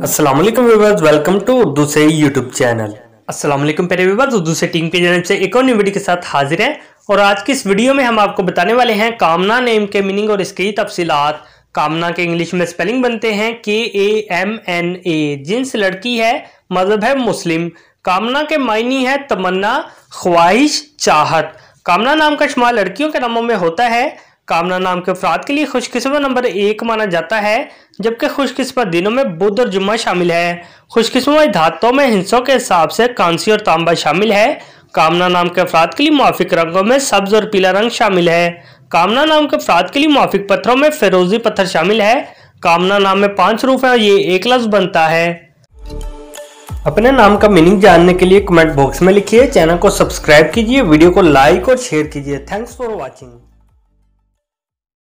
अस्सलाम वालेकुम viewers, welcome to Urdu से यूट्यूब चैनल। अस्सलाम वालेकुम प्यारे व्यूअर्स, उर्दू से टीम के जानब से एक और न्यू वीडियो के साथ हाजिर हैं। और आज की इस वीडियो में हम आपको बताने वाले हैं कामना नेम के मीनिंग और इसकी तफसीलात। कामना के इंग्लिश में स्पेलिंग बनते हैं KAMNA। जिन्स लड़की है, मजहब है मुस्लिम। कामना के मायनी है तमन्ना, ख्वाहिश, चाहत। कामना नाम का इस्तेमाल लड़कियों के नामों में होता है। कामना नाम के अफराद के लिए खुशकिस्मत नंबर 1 माना जाता है, जबकि खुशकिस्मत दिनों में बुध और जुम्मा शामिल है। खुशकिस्मत धातुओं में हिस्सों के हिसाब से कांसी और तांबा शामिल है। कामना नाम के अफराद के लिए मुआफिक रंगों में सब्ज और पीला रंग शामिल है। कामना नाम के अफराद के लिए मुआफिक पत्थरों में फिरोजी पत्थर शामिल है। कामना नाम में 5 हरूफ है और ये एक लफ्ज बनता है। अपने नाम का मीनिंग जानने के लिए कमेंट बॉक्स में लिखिए। चैनल को सब्सक्राइब कीजिए, वीडियो को लाइक और शेयर कीजिए। Thanks for watching.